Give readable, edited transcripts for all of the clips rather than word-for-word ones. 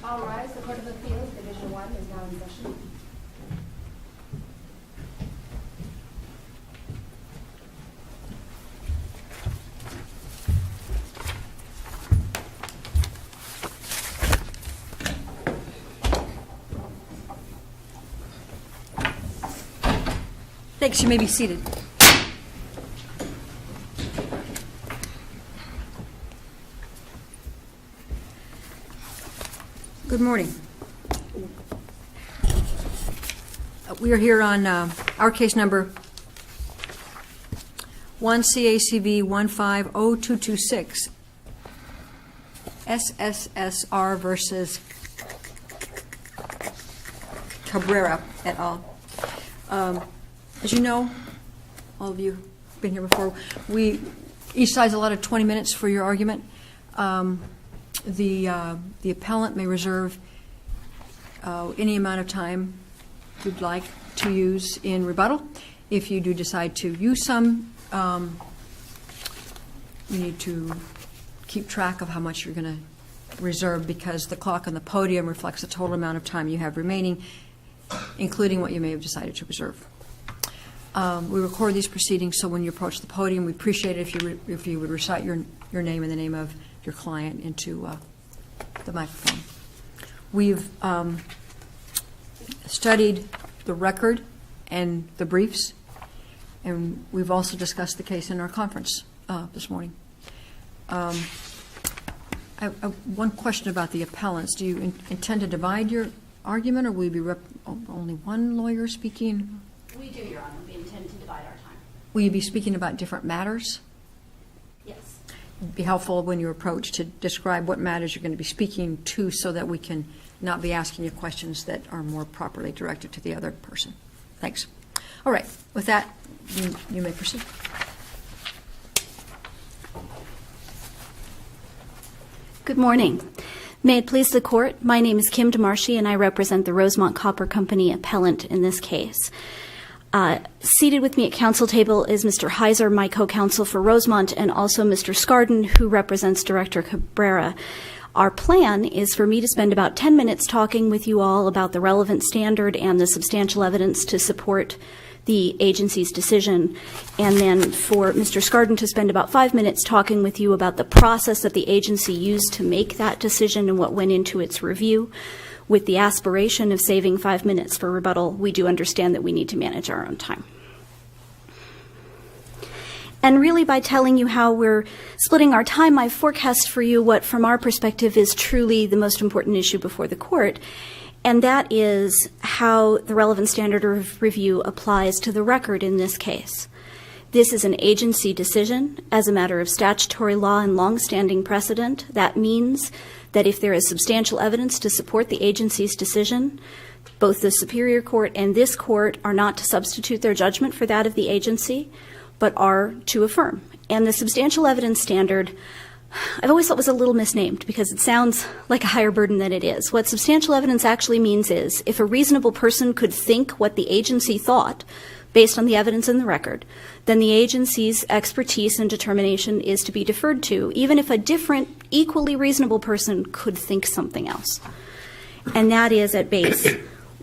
All rise. The Court of Appeals, Division 1 is now in session. Thanks. You may be seated. Good morning. We are here on our case number 1 CACV150226, SSSR versus Cabrera et al. As you know, all of you have been here before, each side's allotted 20 minutes for your argument. The appellant may reserve any amount of time you'd like to use in rebuttal. If you do decide to use some, you need to keep track of how much you're going to reserve, because the clock on the podium reflects the total amount of time you have remaining, including what you may have decided to reserve. We record these proceedings, so when you approach the podium, we appreciate it if you would recite your name and the name of your client into the microphone. We've studied the record and the briefs, and we've also discussed the case in our conference this morning. I have one question about the appellants. Do you intend to divide your argument, or will you be only one lawyer speaking? We do, Your Honor. We intend to divide our time. Will you be speaking about different matters? Yes. It'd be helpful when you approach to describe what matters you're going to be speaking to, so that we can not be asking you questions that are more properly directed to the other person. Thanks. All right. With that, you may proceed. Good morning. May it please the Court, my name is Kim DeMarschi, and I represent the Rosemont Copper Company appellant in this case. Seated with me at counsel table is Mr. Heiser, my co-counsel for Rosemont, and also Mr. Scarden, who represents Director Cabrera. Our plan is for me to spend about 10 minutes talking with you all about the relevant standard and the substantial evidence to support the agency's decision, and then for Mr. Scarden to spend about 5 minutes talking with you about the process that the agency used to make that decision and what went into its review. With the aspiration of saving 5 minutes for rebuttal, we do understand that we need to manage our own time. And really, by telling you how we're splitting our time, I've forecast for you what, from our perspective, is truly the most important issue before the Court, and that is how the relevant standard of review applies to the record in this case. This is an agency decision as a matter of statutory law and longstanding precedent. That means that if there is substantial evidence to support the agency's decision, both the Superior Court and this Court are not to substitute their judgment for that of the agency, but are to affirm. And the substantial evidence standard, I've always thought was a little misnamed because it sounds like a higher burden than it is. What substantial evidence actually means is if a reasonable person could think what the agency thought based on the evidence in the record, then the agency's expertise and determination is to be deferred to, even if a different, equally reasonable person could think something else. And that is, at base,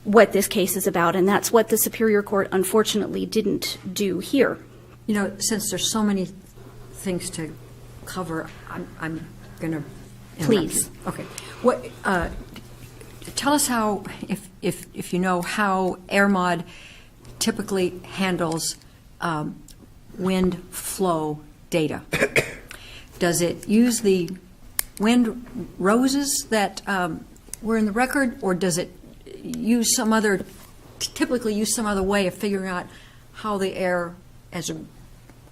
what this case is about, and that's what the Superior Court unfortunately didn't do here. You know, since there's so many things to cover, I'm going to interrupt Please. you. Okay. What? Tell us how, if you know, how AirMod typically handles wind flow data. Does it use the wind roses that were in the record, or does it typically use some other way of figuring out how the air as a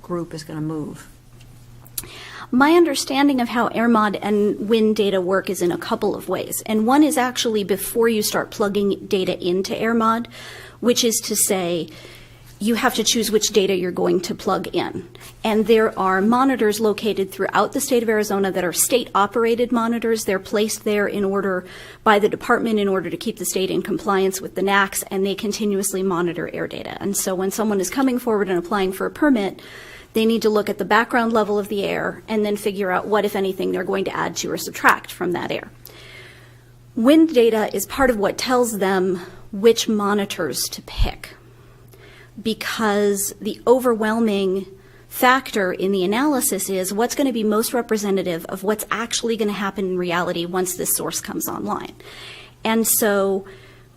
group is going to move? My understanding of how AirMod and wind data work is in a couple of ways. And one is actually before you start plugging data into AirMod, which is to say you have to choose which data you're going to plug in. And there are monitors located throughout the state of Arizona that are state-operated monitors. They're placed there in order by the department in order to keep the state in compliance with the NACs, and they continuously monitor air data. And so when someone is coming forward and applying for a permit, they need to look at the background level of the air and then figure out what, if anything, they're going to add to or subtract from that air. wind data is part of what tells them which monitors to pick, because the overwhelming factor in the analysis is what's going to be most representative of what's actually going to happen in reality once this source comes online. And so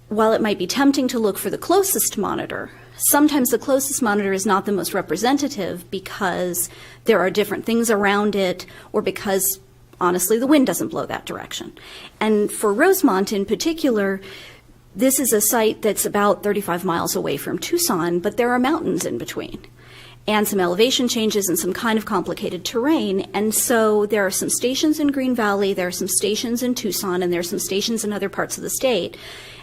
while it might be tempting to look for the closest monitor, sometimes the closest monitor is not the most representative because there are different things around it, or because, honestly, the wind doesn't blow that direction. And for Rosemont in particular, this is a site that's about 35 miles away from Tucson, but there are mountains in between, and some elevation changes and some kind of complicated terrain. And so there are some stations in Green Valley, there are some stations in Tucson, and there are some stations in other parts of the state.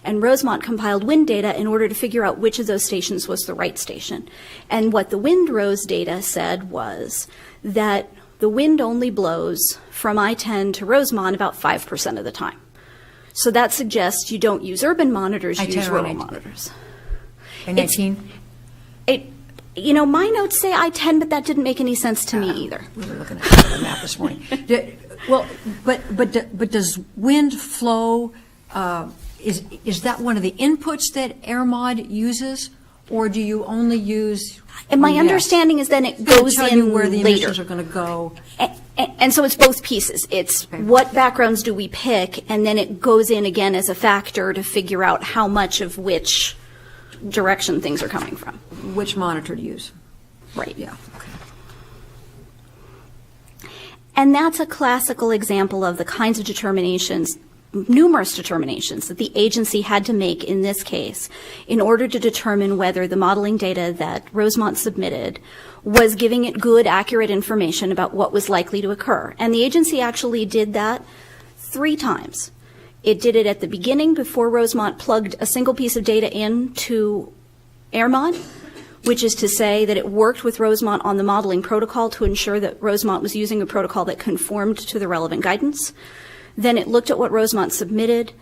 And Rosemont compiled wind data in order to figure out which of those stations was the right station. And what the WindRose data said was that the wind only blows from I-10 to Rosemont about 5% of the time. So that suggests you don't use urban monitors, you use rural monitors. I-19? My notes say I-10, but that didn't make any sense to me either. We were looking at the map this morning. But does wind flow, is that one of the inputs that AirMod uses, or do you only use? And my understanding is then it goes tell in you where the later. emissions are going to go. And so it's both pieces. It's what backgrounds do we pick, and then it goes in again as a factor to figure out how much of which direction things are coming from. Which monitor to use? Right. Yeah. Okay. And that's a classical example of the kinds of determinations, numerous determinations, that the agency had to make in this case in order to determine whether the modeling data that Rosemont submitted was giving it good, accurate information about what was likely to occur. And the agency actually did that 3 times. It did it at the beginning before Rosemont plugged a single piece of data into AirMod, which is to say that it worked with Rosemont on the modeling protocol to ensure that Rosemont was using a protocol that conformed to the relevant guidance. Then it looked at what Rosemont submitted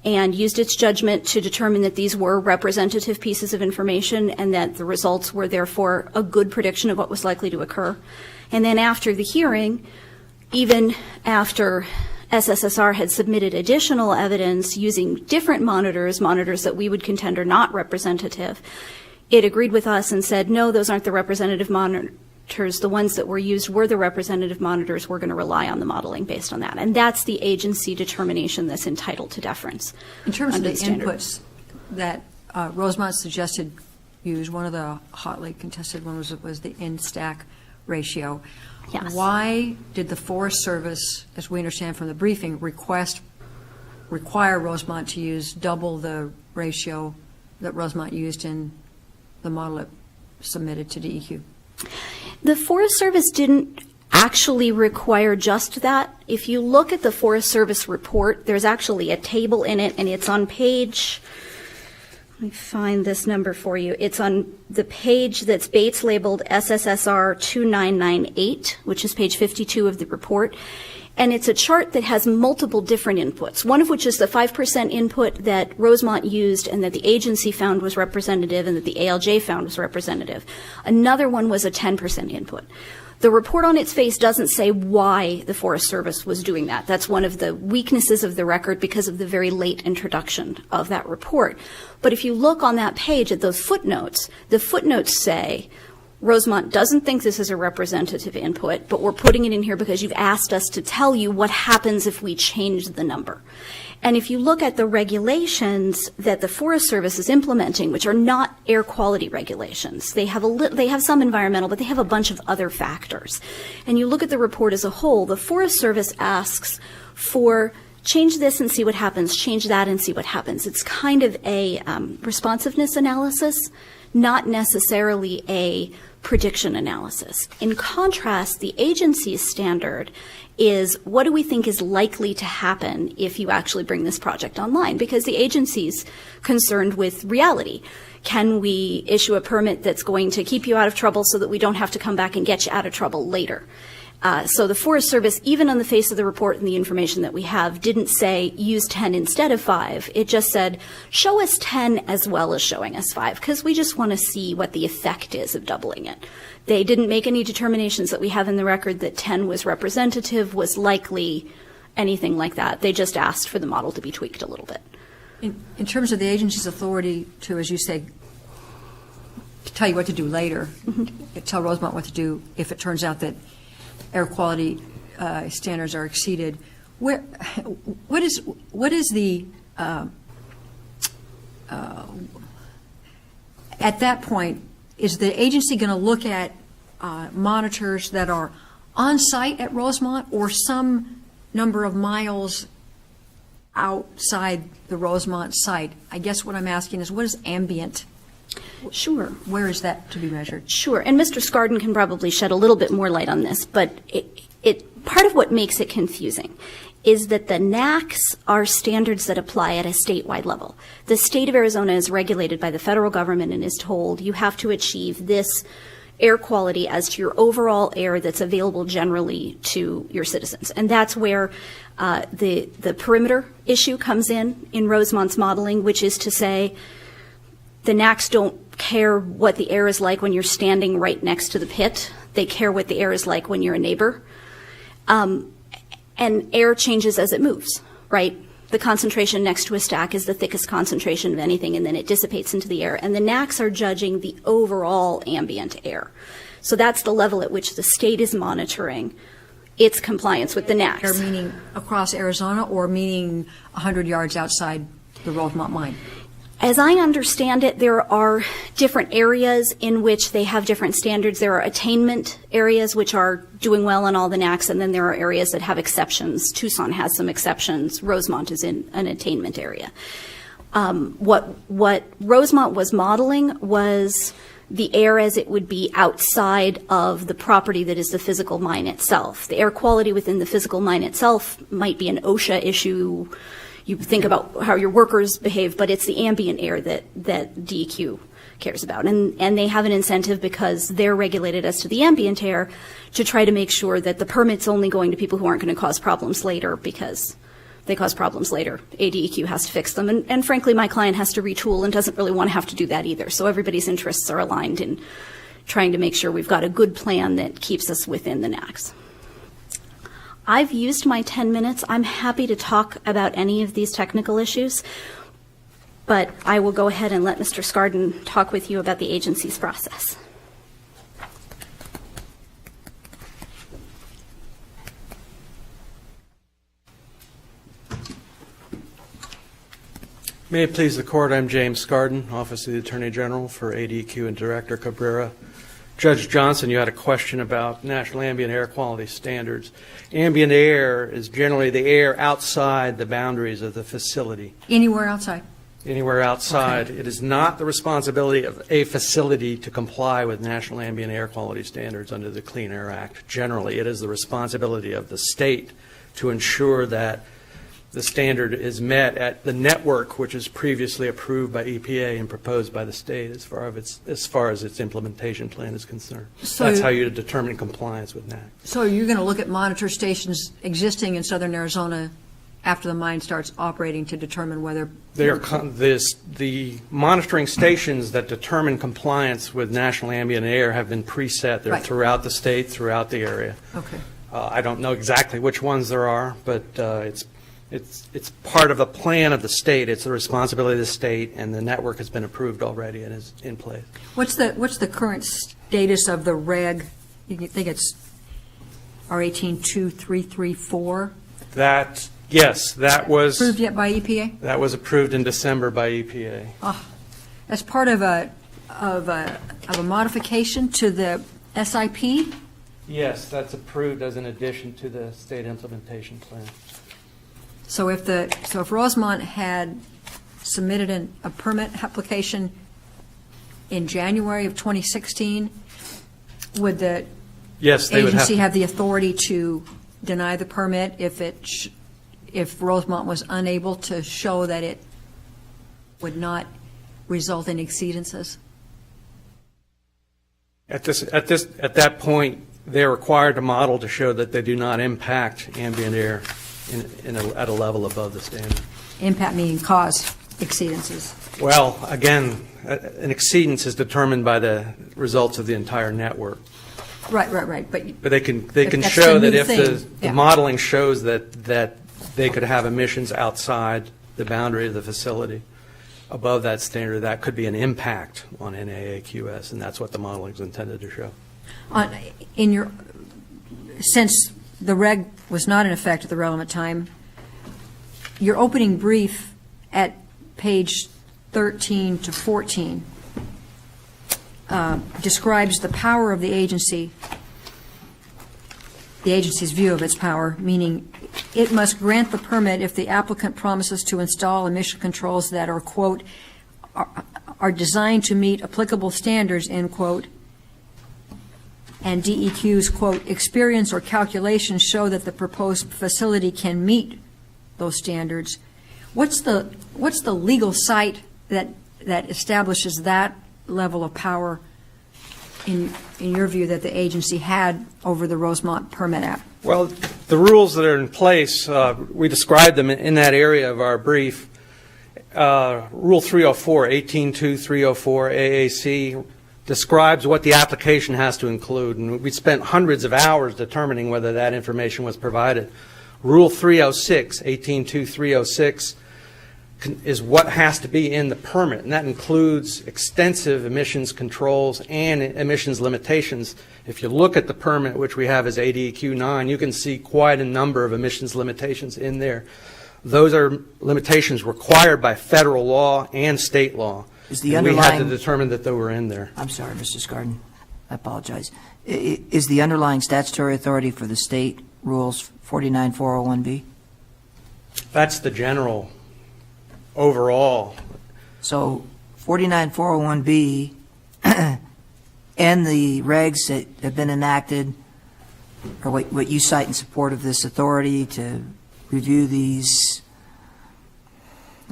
and used its judgment to determine that these were representative pieces of information and that the results were therefore a good prediction of what was likely to occur. And then after the hearing, even after SSSR had submitted additional evidence using different monitors that we would contend are not representative, it agreed with us and said, no, those aren't the representative monitors. The ones that were used were the representative monitors. We're going to rely on the modeling based on that. And that's the agency determination that's entitled to deference. In terms of the standard. inputs that Rosemont suggested use, one of the hotly contested ones was the in-stack ratio. Yes. Why did the Forest Service, as we understand from the briefing, require Rosemont to use double the ratio that Rosemont used in the model it submitted to DEQ? The Forest Service didn't actually require just that. If you look at the Forest Service report, there's actually a table in it, and it's on page, let me find this number for you. It's on the page that's Bates labeled SSSR 2998, which is page 52 of the report. And it's a chart that has multiple different inputs, one of which is the 5% input that Rosemont used and that the agency found was representative and that the ALJ found was representative. Another one was a 10% input. The report on its face doesn't say why the Forest Service was doing that. That's one of the weaknesses of the record because of the very late introduction of that report. But if you look on that page at those footnotes, the footnotes say, Rosemont doesn't think this is a representative input, but we're putting it in here because you've asked us to tell you what happens if we change the number. And if you look at the regulations that the Forest Service is implementing, which are not air quality regulations, they have some environmental, but they have a bunch of other factors. And you look at the report as a whole, the Forest Service asks for change this and see what happens, change that and see what happens. It's kind of a responsiveness analysis, not necessarily a prediction analysis. In contrast, the agency's standard is what do we think is likely to happen if you actually bring this project online? Because the agency's concerned with reality. Can we issue a permit that's going to keep you out of trouble so that we don't have to come back and get you out of trouble later? So the Forest Service, even on the face of the report and the information that we have, didn't say use 10 instead of 5. It just said show us 10 as well as showing us 5 because we just want to see what the effect is of doubling it. They didn't make any determinations that we have in the record that 10 was representative, was likely, anything like that. They just asked for the model to be tweaked a little bit. In terms of the agency's authority to, as you say, to tell you what to do later, tell Rosemont what to do if it turns out that air quality standards are exceeded, what is the at that point, is the agency going to look at monitors that are on site at Rosemont or some number of miles outside the Rosemont site? I guess what I'm asking is, what is ambient? Sure. Where is that to be measured? Sure, and Mr. Scarden can probably shed a little bit more light on this, but part of what makes it confusing is that the NAAQS are standards that apply at a statewide level. The state of Arizona is regulated by the federal government and is told you have to achieve this air quality as to your overall air that's available generally to your citizens. And that's where the perimeter issue comes in Rosemont's modeling, which is to say the NAAQS don't care what the air is like when you're standing right next to the pit. They care what the air is like when you're a neighbor. And air changes as it moves, right? The concentration next to a stack is the thickest concentration of anything, and then it dissipates into the air. And the NAAQS are judging the overall ambient air. So that's the level at which the state is monitoring its compliance with the NAAQS. Air meaning across Arizona or meaning 100 yards outside the Rosemont mine? As I understand it, there are different areas in which they have different standards. There are attainment areas which are doing well on all the NAAQS, and then there are areas that have exceptions. Tucson has some exceptions. Rosemont is in an attainment area. What Rosemont was modeling was the air as it would be outside of the property that is the physical mine itself. The air quality within the physical mine itself might be an OSHA issue. You think about how your workers behave, but it's the ambient air that DEQ cares about. And they have an incentive, because they're regulated as to the ambient air, to try to make sure that the permit's only going to people who aren't going to cause problems later, because they cause problems later. ADEQ has to fix them. And frankly, my client has to retool and doesn't really want to have to do that either. So everybody's interests are aligned in trying to make sure we've got a good plan that keeps us within the NAAQS. I've used my 10 minutes. I'm happy to talk about any of these technical issues, but I will go ahead and let Mr. Scarden talk with you about the agency's process. May it please the Court, I'm James Scarden, Office of the Attorney General for ADEQ and Director Cabrera. Judge Johnson, you had a question about National Ambient Air Quality Standards. Ambient air is generally the air outside the boundaries of the facility. Anywhere outside? Anywhere outside. Okay. It is not the responsibility of a facility to comply with National Ambient Air Quality Standards under the Clean Air Act. Generally, it is the responsibility of the state to ensure that the standard is met at the network, which is previously approved by EPA and proposed by the state as far as its implementation plan is concerned. So that's how you determine compliance with NAAQS. So you're going to look at monitor stations existing in southern Arizona after the mine starts operating to determine whether the monitoring stations that determine compliance with national ambient air have been preset. They're right throughout the state, throughout the area. Okay. I don't know exactly which ones there are, but it's part of a plan of the state. It's the responsibility of the state, and the network has been approved already and is in place. What's the current status of the reg? You think it's R182334? Yes, that was approved yet by EPA? That was approved in December by EPA. As part of a modification to the SIP? Yes, that's approved as an addition to the state implementation plan. So if Rosemont had submitted a permit application in January of 2016, would the agency have the authority to deny the permit if Rosemont was unable to show that it would not result in exceedances? At that point, they're required to model to show that they do not impact ambient air at a level above the standard. Impact meaning cause exceedances. Well, again, an exceedance is determined by the results of the entire network. Right. But they can show that if the modeling shows that they could have emissions outside the boundary of the facility above that standard, that could be an impact on NAAQS, and that's what the modeling is intended to show. Since the reg was not in effect at the relevant time, your opening brief at page 13 to 14 describes the power of the agency's view of its power, meaning it must grant the permit if the applicant promises to install emission controls that are, quote, are designed to meet applicable standards, end quote, and DEQ's, quote, experience or calculations show that the proposed facility can meet those standards. What's the legal site that establishes that level of power in your view that the agency had over the Rosemont Permit Act? Well, the rules that are in place, we described them in that area of our brief. Rule 304, 182304 AAC, describes what the application has to include, and we spent hundreds of hours determining whether that information was provided. Rule 306, 182306, is what has to be in the permit, and that includes extensive emissions controls and emissions limitations. If you look at the permit, which we have as ADEQ 9, you can see quite a number of emissions limitations in there. Those are limitations required by federal law and state law. We had to determine that they were in there. I'm sorry, Mr. Scardon. I apologize. Is the underlying statutory authority for the state rules 49401B? That's the general overall. So 49401B and the regs that have been enacted, or what you cite in support of this authority to review these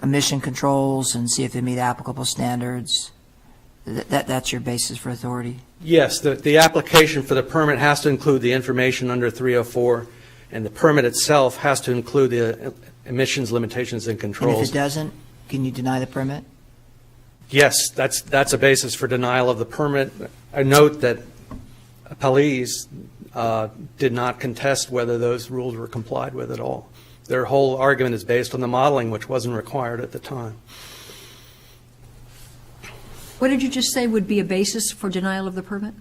emission controls and see if they meet applicable standards, that's your basis for authority? Yes, the application for the permit has to include the information under 304, and the permit itself has to include the emissions limitations and controls. And if it doesn't, can you deny the permit? Yes, that's a basis for denial of the permit. I note that appellees did not contest whether those rules were complied with at all. Their whole argument is based on the modeling, which wasn't required at the time. What did you just say would be a basis for denial of the permit?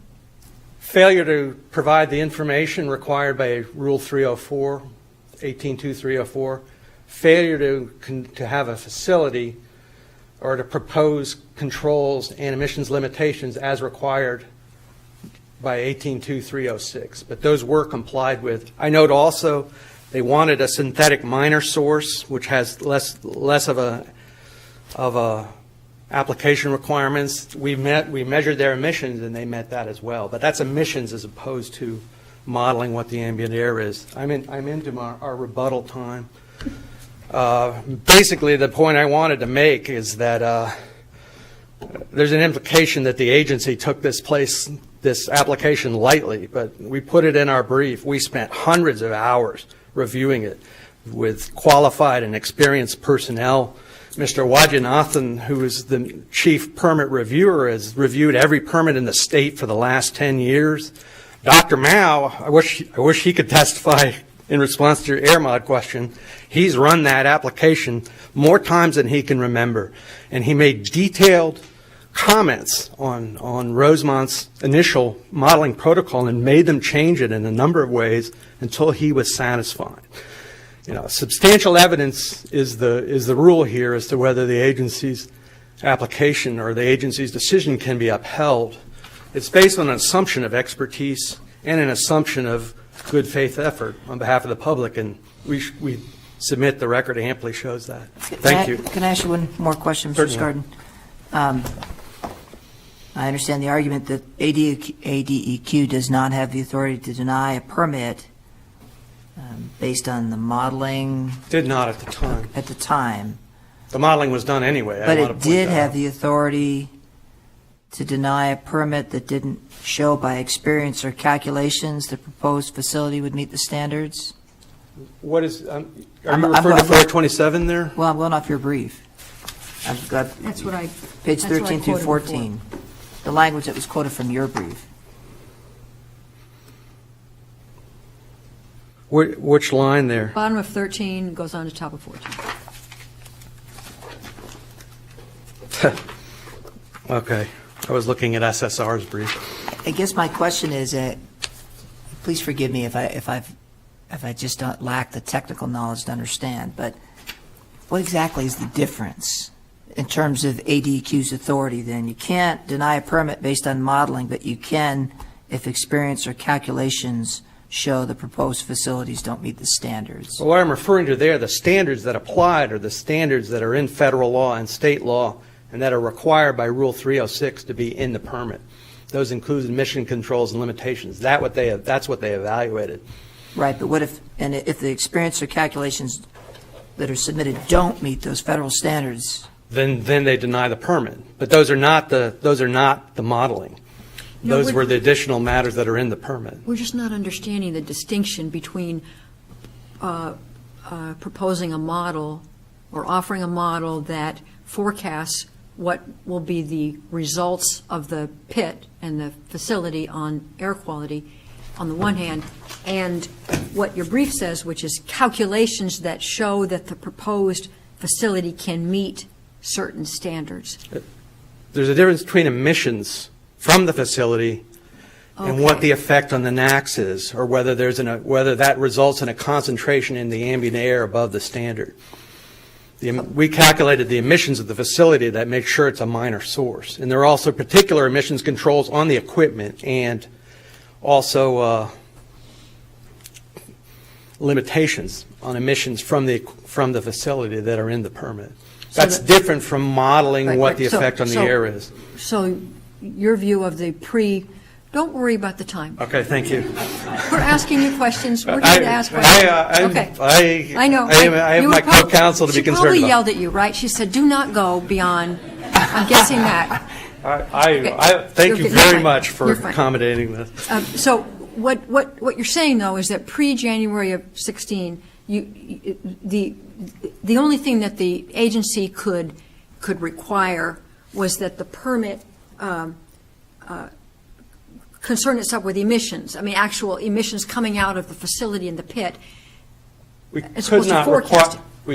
Failure to provide the information required by Rule 304, 182304, failure to have a facility or to propose controls and emissions limitations as required by 182306. But those were complied with. I note also they wanted a synthetic minor source, which has less of a application requirements. We measured their emissions, and they met that as well. But that's emissions as opposed to modeling what the ambient air is. I'm into our rebuttal time. Basically, the point I wanted to make is that there's an implication that the agency took this application lightly, but we put it in our brief. We spent hundreds of hours reviewing it with qualified and experienced personnel. Mr. Wajanathan, who is the chief permit reviewer, has reviewed every permit in the state for the last 10 years. Dr. Mao, I wish he could testify in response to your air mod question. He's run that application more times than he can remember, and he made detailed comments on Rosemont's initial modeling protocol and made them change it in a number of ways until he was satisfied. You know, substantial evidence is the rule here as to whether the agency's application or the agency's decision can be upheld. It's based on an assumption of expertise and an assumption of good faith effort on behalf of the public, and we submit the record amply shows that. Thank you. Can I ask you one more question, Mr. Certainly. Scardon? I understand the argument that ADEQ does not have the authority to deny a permit based on the modeling. Did not at the time. At the time. The modeling was done anyway. But it did have the authority to deny a permit that didn't show by experience or calculations the proposed facility would meet the standards? What is, are you referring to 427 there? Well, I'm going off your brief. I've got That's what I page that's what I 13 through quoted 14, the language that was quoted from your brief. Which line there? Bottom of 13 goes on to top of 14. Okay, I was looking at SSR's brief. I guess my question is, please forgive me if I just don't lack the technical knowledge to understand, but what exactly is the difference in terms of ADQ's authority then? You can't deny a permit based on modeling, but you can if experience or calculations show the proposed facilities don't meet the standards. Well, what I'm referring to there, the standards that applied are the standards that are in federal law and state law and that are required by Rule 306 to be in the permit. Those include emission controls and limitations. That's what they evaluated. Right, but what if the experience or calculations that are submitted don't meet those federal standards? Then they deny the permit. But those are not the modeling. No, Those were the additional matters that are in the permit. We're just not understanding the distinction between proposing a model or offering a model that forecasts what will be the results of the pit and the facility on air quality on the one hand, and what your brief says, which is calculations that show that the proposed facility can meet certain standards. There's a difference between emissions from the facility and what the effect on the NAAQS is, or whether whether that results in a concentration in the ambient air above the standard. We calculated the emissions of the facility that make sure it's a minor source. And there are also particular emissions controls on the equipment and also limitations on emissions from the facility that are in the permit. That's different from modeling what the effect on the air is. So your view of the don't worry about the time. Okay, thank you. We're asking you questions. We're here to ask questions. I know. I have my co-counsel to be concerned about. She probably yelled at you, right? She said, do not go beyond, I'm guessing that. Thank you very much for accommodating this. So what you're saying, though, is that pre-January of 16, the only thing that the agency could require was that the permit concern itself with emissions. I mean, actual emissions coming out of the facility in the pit. We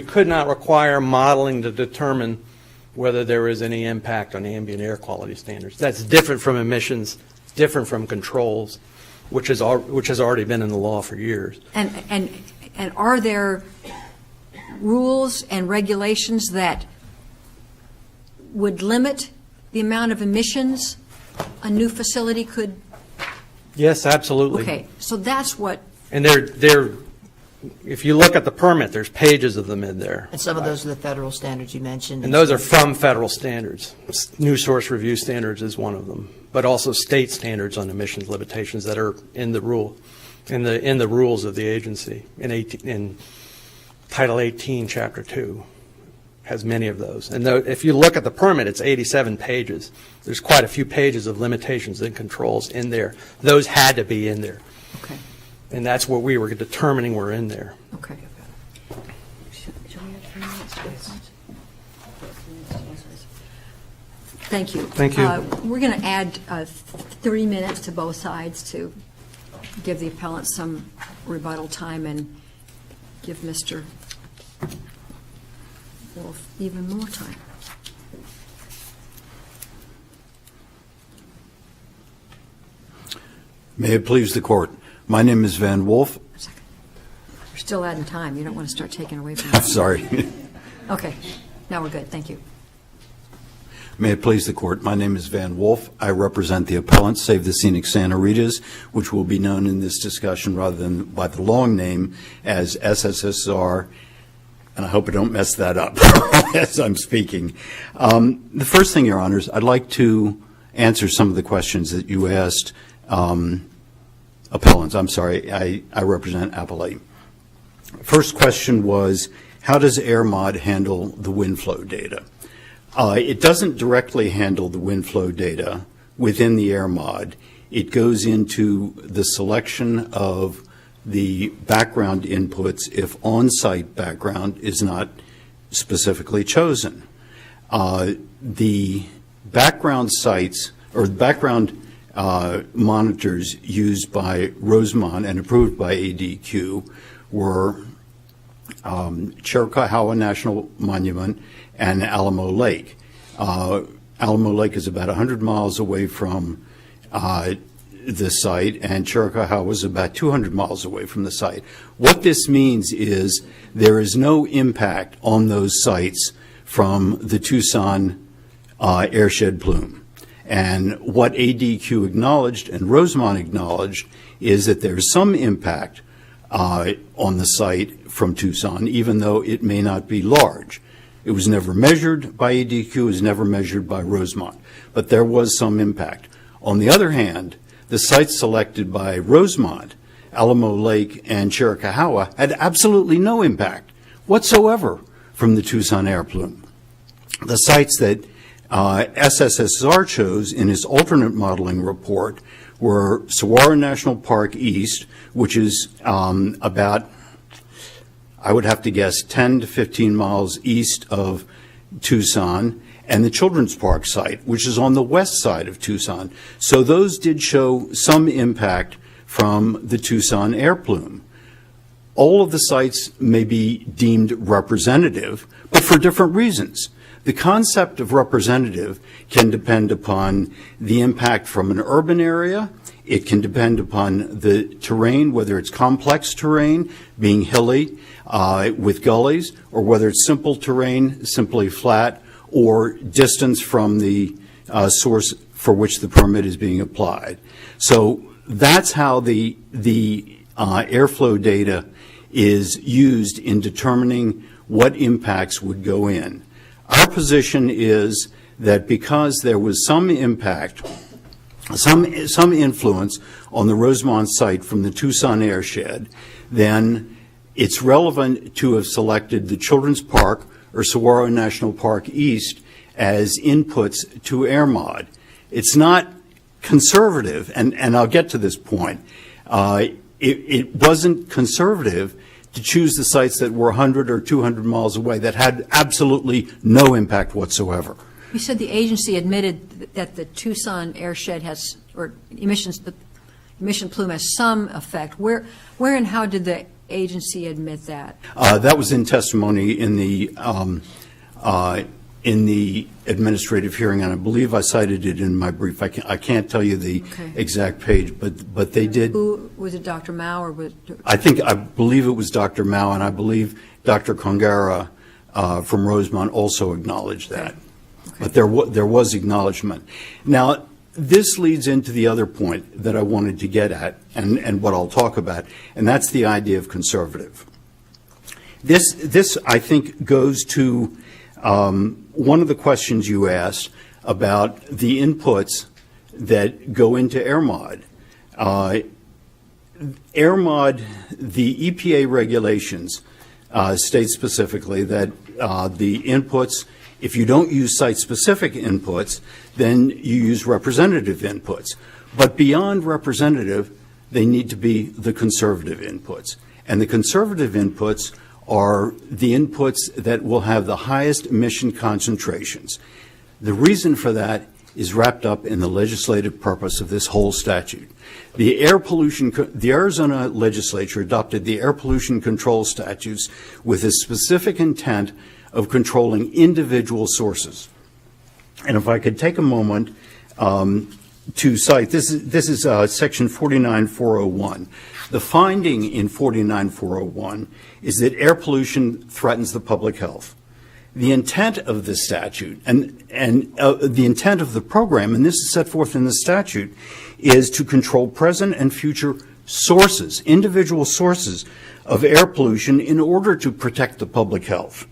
could not require modeling to determine whether there is any impact on ambient air quality standards. That's different from emissions, different from controls, which has already been in the law for years. And are there rules and regulations that would limit the amount of emissions a new facility could? Yes, absolutely. Okay, so that's what. And if you look at the permit, there's pages of them in there. And some of those are the federal standards you mentioned. And those are from federal standards. New source review standards is one of them, but also state standards on emissions limitations that are in the rules of the agency. In Title 18, Chapter 2, has many of those. And if you look at the permit, it's 87 pages. There's quite a few pages of limitations and controls in there. Those had to be in there. Okay. And that's what we were determining were in there. Okay. Thank you. Thank you. We're going to add 3 minutes to both sides to give the appellant some rebuttal time and give Mr. Wolf even more time. May it please the court. My name is Van Wolf. We're still adding time. You don't want to start taking away from I'm us. sorry. Okay. Now we're good. Thank you. May it please the court. My name is Van Wolf. I represent the appellant, Save the Scenic Santa Ritas, which will be known in this discussion rather than by the long name as SSSR. And I hope I don't mess that up as I'm speaking. The first thing, Your Honors, I'd like to answer some of the questions that you asked appellants. I'm sorry, I represent appellate. First question was, how does AirMod handle the wind flow data? It doesn't directly handle the wind flow data within the AirMod. It goes into the selection of the background inputs if on-site background is not specifically chosen. The background sites or the background monitors used by Rosemont and approved by ADQ were Chiricahua National Monument and Alamo Lake. Alamo Lake is about 100 miles away from the site, and Chiricahua is about 200 miles away from the site. What this means is there is no impact on those sites from the Tucson airshed plume. And what ADQ acknowledged and Rosemont acknowledged is that there's some impact on the site from Tucson, even though it may not be large. It was never measured by ADQ, it was never measured by Rosemont, but there was some impact. On the other hand, the sites selected by Rosemont, Alamo Lake and Chiricahua, had absolutely no impact whatsoever from the Tucson air plume. The sites that SSSR chose in its alternate modeling report were Saguaro National Park East, which is about, I would have to guess, 10 to 15 miles east of Tucson, and the Children's Park site, which is on the west side of Tucson. So those did show some impact from the Tucson air plume. All of the sites may be deemed representative, but for different reasons. The concept of representative can depend upon the impact from an urban area. It can depend upon the terrain, whether it's complex terrain, being hilly, with gullies, or whether it's simple terrain, simply flat, or distance from the source for which the permit is being applied. So that's how the airflow data is used in determining what impacts would go in. Our position is that because there was some impact, some influence on the Rosemont site from the Tucson airshed, then it's relevant to have selected the Children's Park or Saguaro National Park East as inputs to AirMod. It's not conservative, and I'll get to this point. It wasn't conservative to choose the sites that were 100 or 200 miles away that had absolutely no impact whatsoever. You said the agency admitted that the Tucson airshed has, or emissions, the emission plume has some effect. Where and how did the agency admit that? That was in testimony in the administrative hearing, and I believe I cited it in my brief. I can't tell you the exact page, but they did. Who was it, Dr. Mao, or was? I believe it was Dr. Mao, and I believe Dr. Congara from Rosemont also acknowledged that. Okay. But there was acknowledgement. Now, this leads into the other point that I wanted to get at, and what I'll talk about, and that's the idea of conservative. This I think, goes to one of the questions you asked about the inputs that go into AirMod. AirMod, the EPA regulations state specifically that the inputs, if you don't use site-specific inputs, then you use representative inputs. But beyond representative, they need to be the conservative inputs. And the conservative inputs are the inputs that will have the highest emission concentrations. The reason for that is wrapped up in the legislative purpose of this whole statute. The Arizona legislature adopted the air pollution control statutes with a specific intent of controlling individual sources. And if I could take a moment to cite, this is section 49401. The finding in 49401 is that air pollution threatens the public health. The intent of the statute and the intent of the program, and this is set forth in the statute, is to control present and future sources, individual sources of air pollution in order to protect the public health.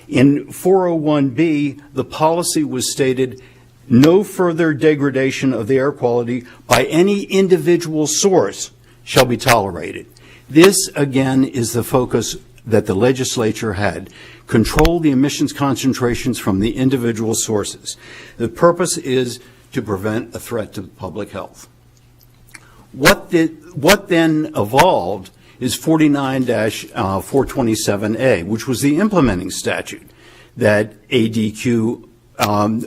In 401B, the policy was stated, no further degradation of the air quality by any individual source shall be tolerated. This, again, is the focus that the legislature had. Control the emissions concentrations from the individual sources. The purpose is to prevent a threat to public health. What then evolved is 49-427A, which was the implementing statute that ADQ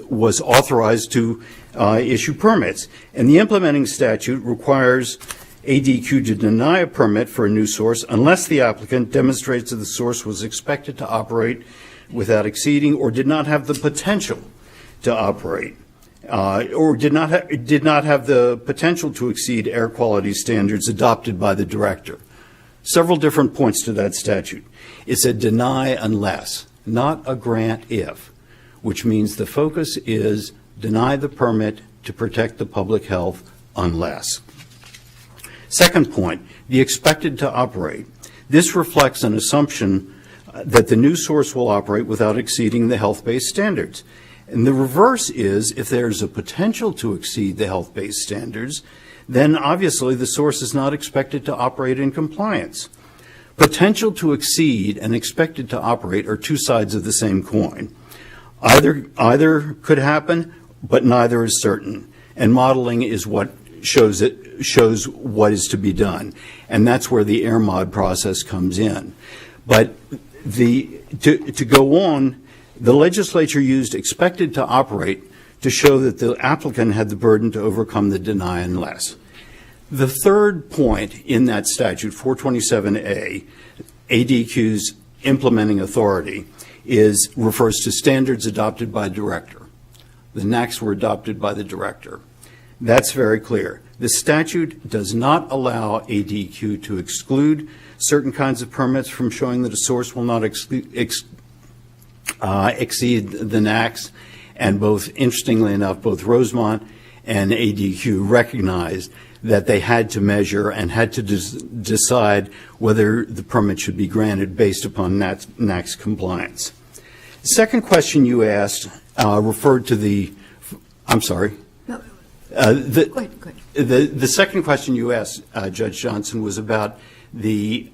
was authorized to issue permits. And the implementing statute requires ADQ to deny a permit for a new source unless the applicant demonstrates that the source was expected to operate without exceeding or did not have the potential to operate, or did not have the potential to exceed air quality standards adopted by the director. Several different points to that statute. It's a deny unless, not a grant if, which means the focus is deny the permit to protect the public health unless. Second point, the expected to operate. This reflects an assumption that the new source will operate without exceeding the health-based standards. And the reverse is, if there's a potential to exceed the health-based standards, then obviously the source is not expected to operate in compliance. Potential to exceed and expected to operate are two sides of the same coin. Either could happen, but neither is certain. And modeling is what shows what is to be done. And that's where the air mod process comes in. But to go on, the legislature used expected to operate to show that the applicant had the burden to overcome the deny unless. The third point in that statute, 427A, ADQ's implementing authority, refers to standards adopted by director. The NACs were adopted by the director. That's very clear. The statute does not allow ADQ to exclude certain kinds of permits from showing that a source will not exceed the NACs, and interestingly enough, both Rosemont and ADQ recognized that they had to measure and had to decide whether the permit should be granted based upon NACs compliance. The second question you asked referred to the, I'm sorry. No. Go ahead. The second question you asked, Judge Johnson, was about the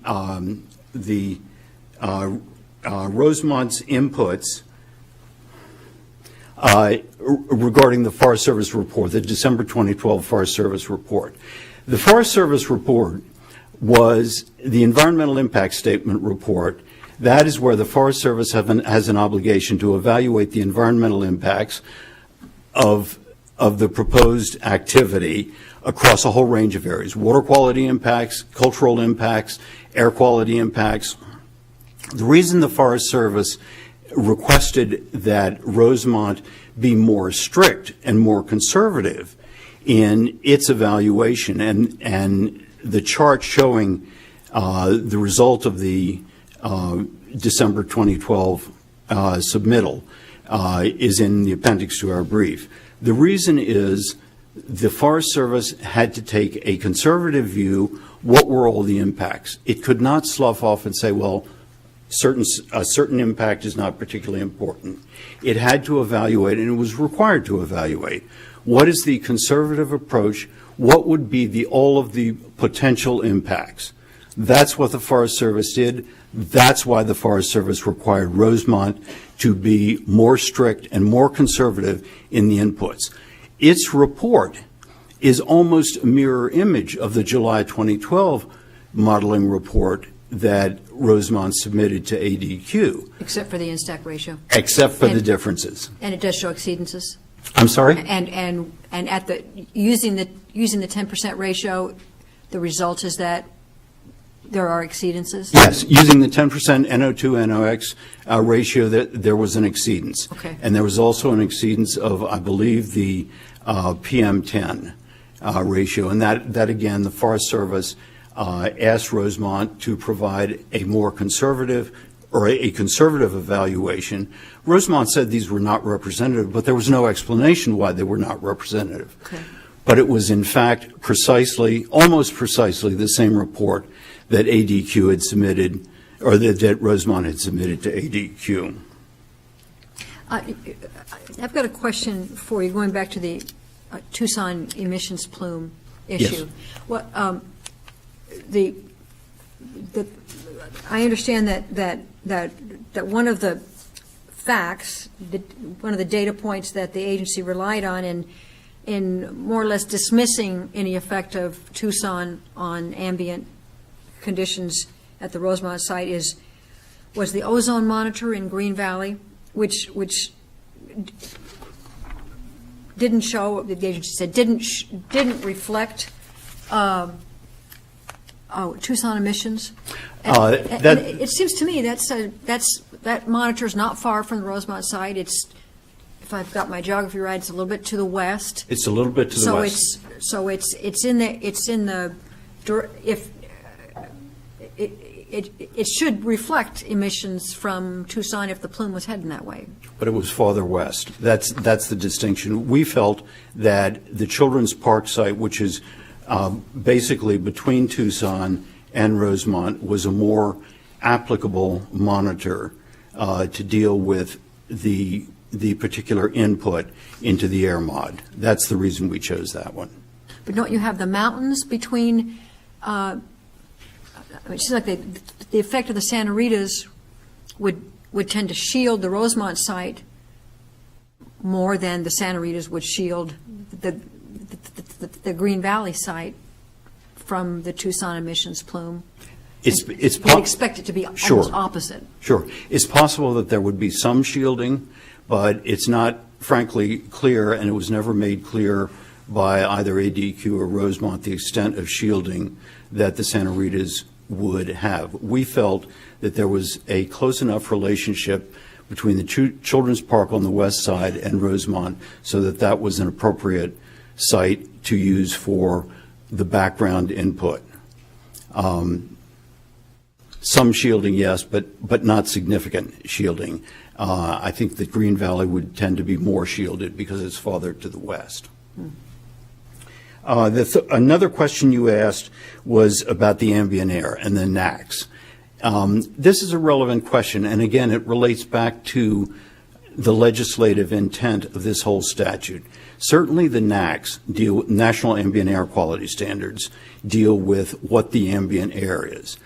Rosemont's inputs regarding the Forest Service report, the December 2012 Forest Service report. The Forest Service report was the environmental impact statement report. That is where the Forest Service has an obligation to evaluate the environmental impacts of the proposed activity across a whole range of areas: water quality impacts, cultural impacts, air quality impacts. The reason the Forest Service requested that Rosemont be more strict and more conservative in its evaluation, and the chart showing the result of the December 2012 submittal is in the appendix to our brief. The reason is the Forest Service had to take a conservative view. What were all the impacts? It could not slough off and say, well, a certain impact is not particularly important. It had to evaluate, and it was required to evaluate, what is the conservative approach, what would be all of the potential impacts. That's what the Forest Service did. That's why the Forest Service required Rosemont to be more strict and more conservative in the inputs. Its report is almost a mirror image of the July 2012 modeling report that Rosemont submitted to ADQ. Except for the in-stack ratio. Except for the differences. And it does show exceedances. I'm sorry? And at the using the 10% ratio, the result is that there are exceedances? Yes, using the 10% NO2 NOx ratio, there was an exceedance. Okay. And there was also an exceedance of, I believe, the PM10 ratio. And that again, the Forest Service asked Rosemont to provide a more conservative or a conservative evaluation. Rosemont said these were not representative, but there was no explanation why they were not representative. Okay. But it was in fact almost precisely the same report that ADQ had submitted, or that Rosemont had submitted to ADQ. I've got a question for you, going back to the Tucson emissions plume issue. Yes. What, I understand that one of the facts, one of the data points that the agency relied on in more or less dismissing any effect of Tucson on ambient conditions at the Rosemont site was the ozone monitor in Green Valley, which didn't show, the agency said, didn't reflect Tucson emissions. And it seems to me that monitor's not far from the Rosemont site. It's, if I've got my geography right, it's a little bit to the west. It's a little bit to the west. It should reflect emissions from Tucson if the plume was heading that way. But it was farther west. That's the distinction. We felt that the Children's Park site, which is basically between Tucson and Rosemont, was a more applicable monitor to deal with the particular input into the air mod. That's the reason we chose that one. But don't you have the mountains between? It seems like the effect of the Santa Ritas would tend to shield the Rosemont site more than the Santa Ritas would shield the Green Valley site from the Tucson emissions plume. You'd expect it to be almost opposite. Sure. It's possible that there would be some shielding, but it's not, frankly, clear, and it was never made clear by either ADQ or Rosemont the extent of shielding that the Santa Ritas would have. We felt that there was a close enough relationship between the Children's Park on the west side and Rosemont so that that was an appropriate site to use for the background input. Some shielding, yes, but not significant shielding. I think that Green Valley would tend to be more shielded because it's farther to the west. Another question you asked was about the ambient air and the NACs. This is a relevant question, and again, it relates back to the legislative intent of this whole statute. Certainly the NACs, National Ambient Air Quality Standards, deal with what the ambient air is.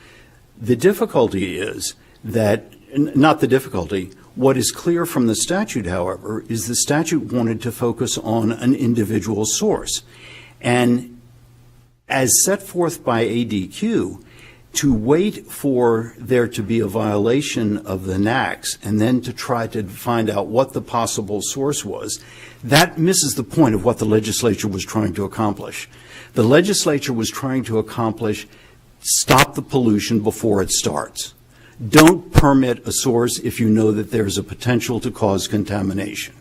The difficulty is that, not the difficulty, what is clear from the statute, however, is the statute wanted to focus on an individual source. And as set forth by ADQ, to wait for there to be a violation of the NACs and then to try to find out what the possible source was, that misses the point of what the legislature was trying to accomplish. The legislature was trying to accomplish stop the pollution before it starts. Don't permit a source if you know that there's a potential to cause contamination.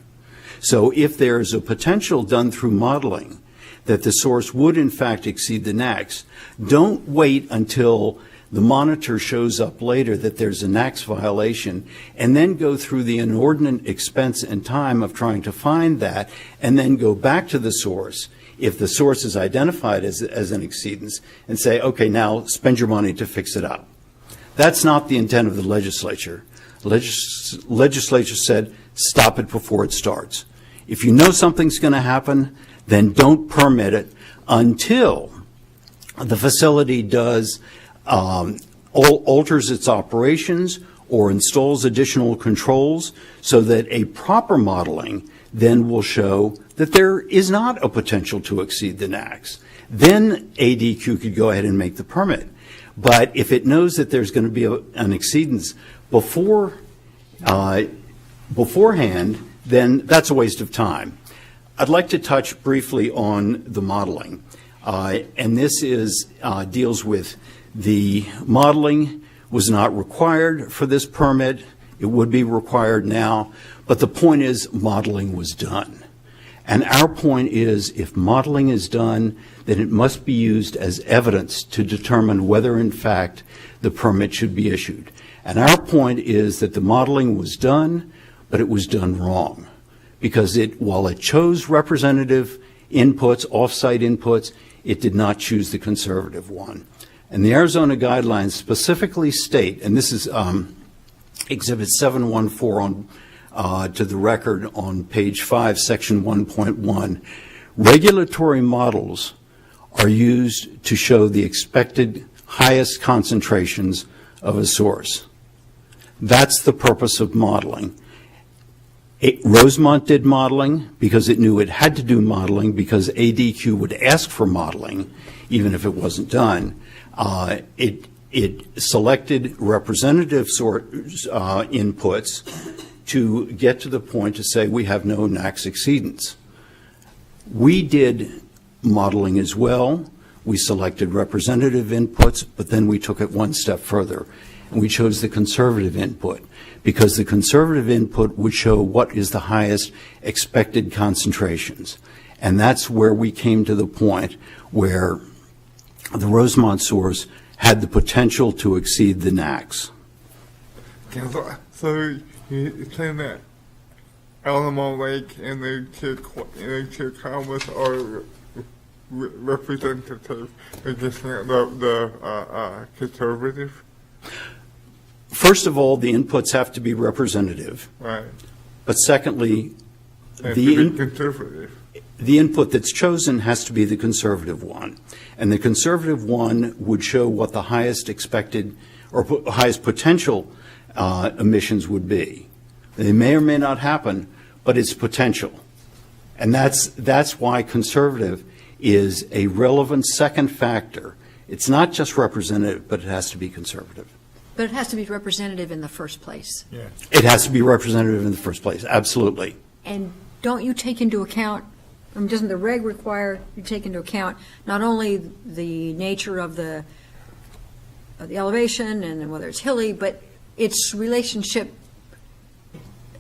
So if there's a potential done through modeling that the source would in fact exceed the NACs, don't wait until the monitor shows up later that there's a NACs violation and then go through the inordinate expense and time of trying to find that and then go back to the source if the source is identified as an exceedance and say, okay, now spend your money to fix it up. That's not the intent of the legislature. Legislature said stop it before it starts. If you know something's going to happen, then don't permit it until the facility does alters its operations or installs additional controls so that a proper modeling then will show that there is not a potential to exceed the NACs. Then ADQ could go ahead and make the permit. But if it knows that there's going to be an exceedance beforehand, then that's a waste of time. I'd like to touch briefly on the modeling, and this deals with the modeling was not required for this permit. It would be required now, but the point is modeling was done. And our point is if modeling is done, then it must be used as evidence to determine whether in fact the permit should be issued. And our point is that the modeling was done, but it was done wrong. Because while it chose representative inputs, off-site inputs, it did not choose the conservative one. And the Arizona guidelines specifically state, and this is Exhibit 714 to the record on page 5, Section 1.1, regulatory models are used to show the expected highest concentrations of a source. That's the purpose of modeling. Rosemont did modeling because it knew it had to do modeling because ADQ would ask for modeling even if it wasn't done. It selected representative inputs to get to the point to say we have no NACs exceedance. We did modeling as well. We selected representative inputs, but then we took it one step further, and we chose the conservative input, because the conservative input would show what is the highest expected concentrations. And that's where we came to the point where the Rosemont source had the potential to exceed the NACs. So you saying that Alamo Lake and the two commas are representative against the conservative? First of all, the inputs have to be representative. Right. But secondly, And the to be conservative. the input that's chosen has to be the conservative one. And the conservative one would show what the highest expected or highest potential emissions would be. They may or may not happen, but it's potential. And that's why conservative is a relevant second factor. It's not just representative, but it has to be conservative. But it has to be representative in the first place. Yeah. It has to be representative in the first place, absolutely. And don't you take into account, doesn't the reg require you take into account not only the nature of the elevation and whether it's hilly, but its relationship,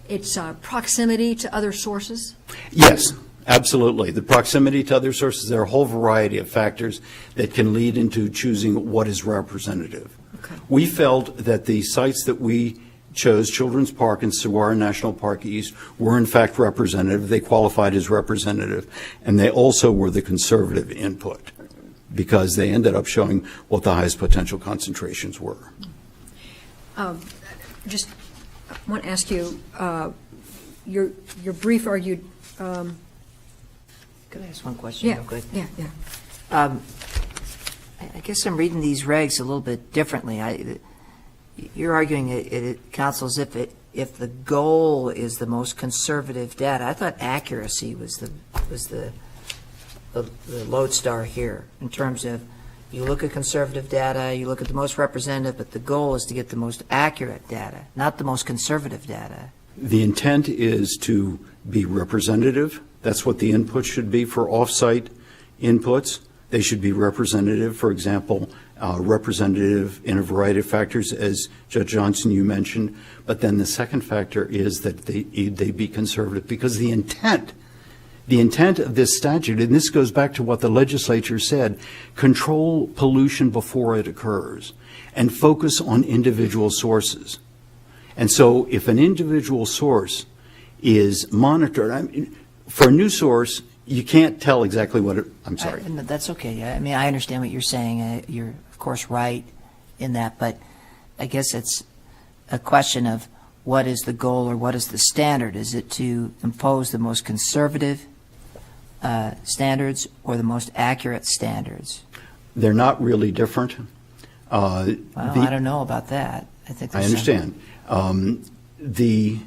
its proximity to other sources? Yes, absolutely. The proximity to other sources, there are a whole variety of factors that can lead into choosing what is representative. Okay. We felt that the sites that we chose, Children's Park and Saguaro National Park East, were in fact representative. They qualified as representative, and they also were the conservative input because they ended up showing what the highest potential concentrations were. Just want to ask you, your brief argued. Could I ask one question real quick? Yeah. I guess I'm reading these regs a little bit differently. You're arguing it, counsel, as if the goal is the most conservative data. I thought accuracy was the lodestar here in terms of you look at conservative data, you look at the most representative, but the goal is to get the most accurate data, not the most conservative data. The intent is to be representative. That's what the input should be for off-site inputs. They should be representative, for example, representative in a variety of factors, as Judge Johnson, you mentioned. But then the second factor is that they be conservative, because the intent of this statute, and this goes back to what the legislature said, control pollution before it occurs and focus on individual sources. And so if an individual source is monitored, for a new source, you can't tell exactly what it, I'm sorry. That's okay. I mean, I understand what you're saying. You're, of course, right in that, but I guess it's a question of what is the goal or what is the standard? Is it to impose the most conservative standards or the most accurate standards? They're not really different. Well, I don't know about that. I understand. The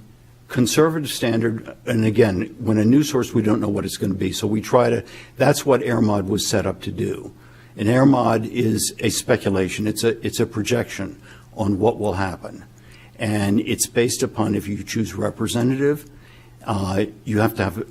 conservative standard, and again, when a new source, we don't know what it's going to be, so we try to, that's what AirMod was set up to do. And AirMod is a speculation. It's a projection on what will happen. And it's based upon, if you choose representative, you have to have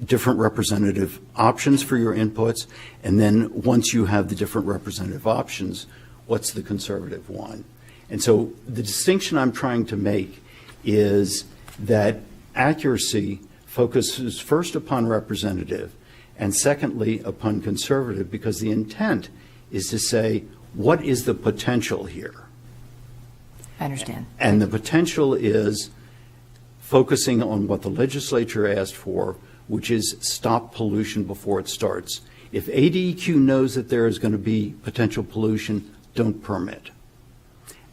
different representative options for your inputs. And then once you have the different representative options, what's the conservative one? And so the distinction I'm trying to make is that accuracy focuses first upon representative and secondly upon conservative, because the intent is to say, what is the potential here? I understand. And the potential is focusing on what the legislature asked for, which is stop pollution before it starts. If ADEQ knows that there is going to be potential pollution, don't permit.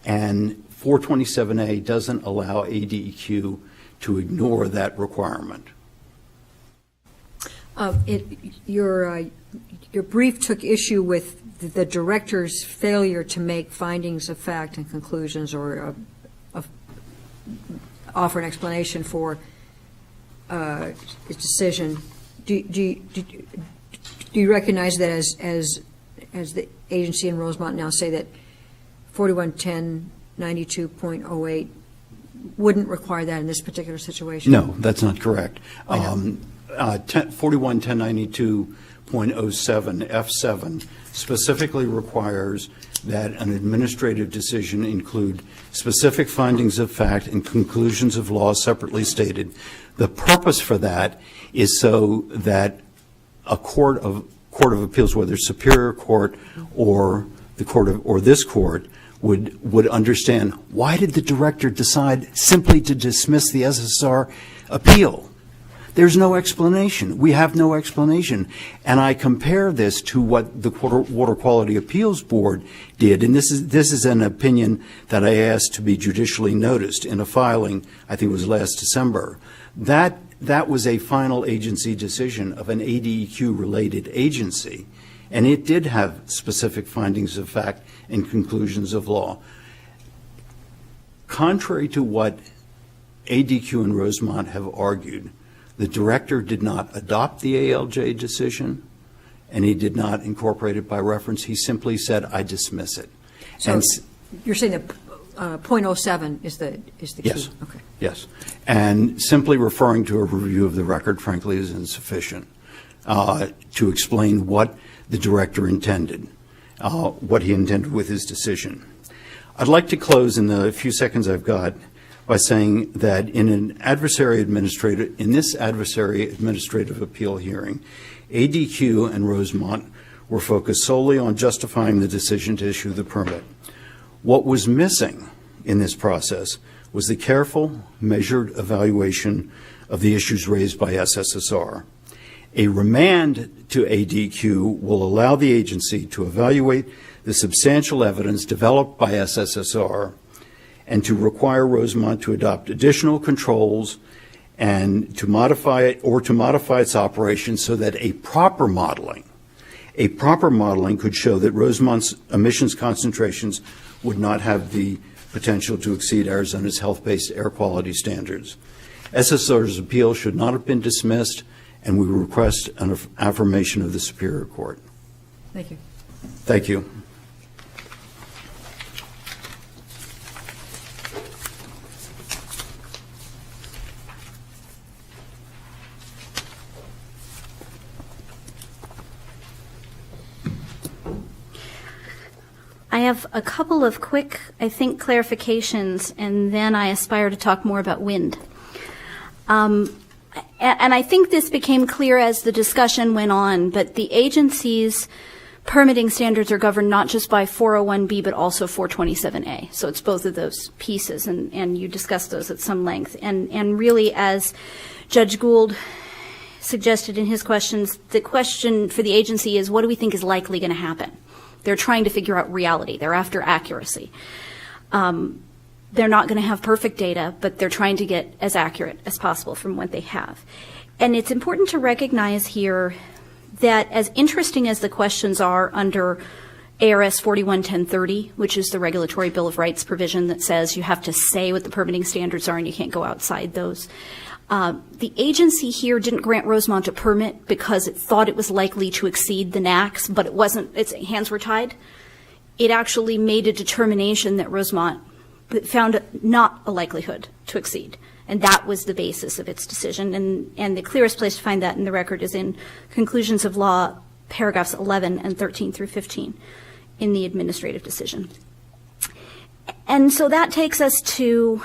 And 427A doesn't allow ADEQ to ignore that requirement. Your brief took issue with the director's failure to make findings of fact and conclusions or offer an explanation for its decision. Do you recognize that as the agency in Rosemont now say that 411092.08 wouldn't require that in this particular situation? No, that's not correct. Why not? 41-1092.07 F7 specifically requires that an administrative decision include specific findings of fact and conclusions of law separately stated. The purpose for that is so that a court of appeals, whether Superior Court or the this court, would understand, why did the director decide simply to dismiss the SSR appeal? There's no explanation. We have no explanation. And I compare this to what the Water Quality Appeals Board did, and this is an opinion that I asked to be judicially noticed in a filing, I think it was last December. That was a final agency decision of an ADEQ-related agency, and it did have specific findings of fact and conclusions of law. Contrary to what ADQ and Rosemont have argued, the director did not adopt the ALJ decision, and he did not incorporate it by reference. He simply said, I dismiss it. So and you're saying that .07 is the key? Yes. Okay. Yes. And simply referring to a review of the record, frankly, is insufficient to explain what the director intended, what he intended with his decision. I'd like to close in the few seconds I've got by saying that in this adversary administrative appeal hearing, ADQ and Rosemont were focused solely on justifying the decision to issue the permit. What was missing in this process was the careful, measured evaluation of the issues raised by SSSR. A remand to ADQ will allow the agency to evaluate the substantial evidence developed by SSSR and to require Rosemont to adopt additional controls and to modify it or to modify its operations so that a proper modeling could show that Rosemont's emissions concentrations would not have the potential to exceed Arizona's health-based air quality standards. SSR's appeal should not have been dismissed, and we request an affirmation of the Superior Court. Thank you. Thank you. I have a couple of quick, I think, clarifications, and then I aspire to talk more about wind. And I think this became clear as the discussion went on, but the agency's permitting standards are governed not just by 401B, but also 427A. So it's both of those pieces, and you discussed those at some length. And really, as Judge Gould suggested in his questions, the question for the agency is, what do we think is likely going to happen? They're trying to figure out reality. They're after accuracy. They're not going to have perfect data, but they're trying to get as accurate as possible from what they have. And it's important to recognize here that as interesting as the questions are under ARS 41-1030, which is the Regulatory Bill of Rights provision that says you have to say what the permitting standards are and you can't go outside those, the agency here didn't grant Rosemont a permit because it thought it was likely to exceed the NAAQS, but it wasn't, its hands were tied. It actually made a determination that Rosemont found not a likelihood to exceed. And that was the basis of its decision. And the clearest place to find that in the record is in Conclusions of Law, paragraphs 11 and 13 through 15 in the administrative decision. And so that takes us to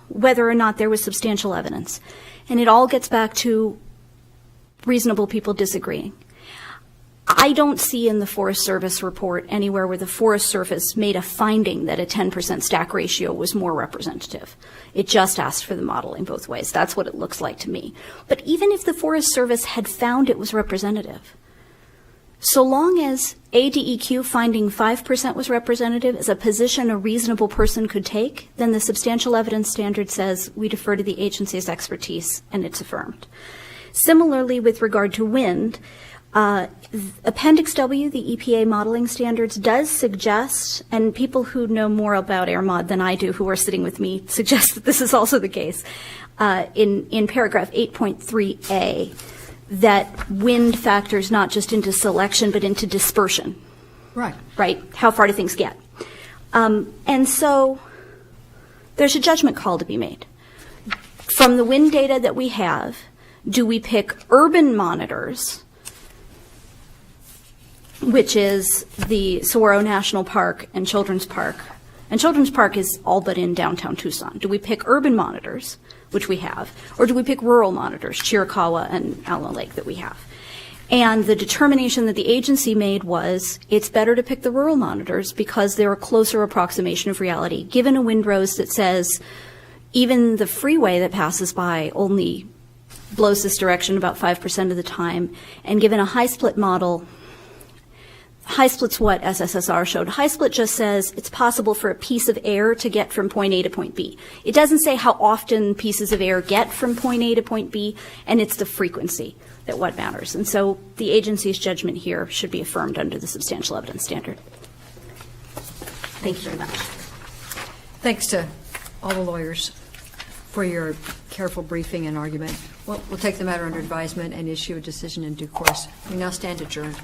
whether or not there was substantial evidence. And it all gets back to reasonable people disagreeing. I don't see in the Forest Service report anywhere where the Forest Service made a finding that a 10% stack ratio was more representative. It just asked for the modeling both ways. That's what it looks like to me. But even if the Forest Service had found it was representative, so long as ADEQ finding 5% was representative as a position a reasonable person could take, then the substantial evidence standard says we defer to the agency's expertise, and it's affirmed. Similarly, with regard to wind, Appendix W, the EPA modeling standards, does suggest, and people who know more about AirMod than I do who are sitting with me suggest that this is also the case, in paragraph 8.3a, that wind factors not just into selection but into dispersion. Right. Right? How far do things get? And so there's a judgment call to be made. From the wind data that we have, Do we pick urban monitors, which is the Saguaro National Park and Children's Park? And Children's Park is all but in downtown Tucson. Do we pick urban monitors, which we have, or do we pick rural monitors, Chiricahua and Alamo Lake, that we have? And the determination that the agency made was it's better to pick the rural monitors because they're a closer approximation of reality. Given a windrows that says even the freeway that passes by only blows this direction about 5% of the time, and given a high split model, high split's what SSSR showed. High split just says it's possible for a piece of air to get from point A to point B. It doesn't say how often pieces of air get from point A to point B, and it's the frequency that what matters. And so the agency's judgment here should be affirmed under the substantial evidence standard. Thank you very much. Thanks to all the lawyers for your careful briefing and argument. We'll take the matter under advisement and issue a decision in due course. We now stand adjourned.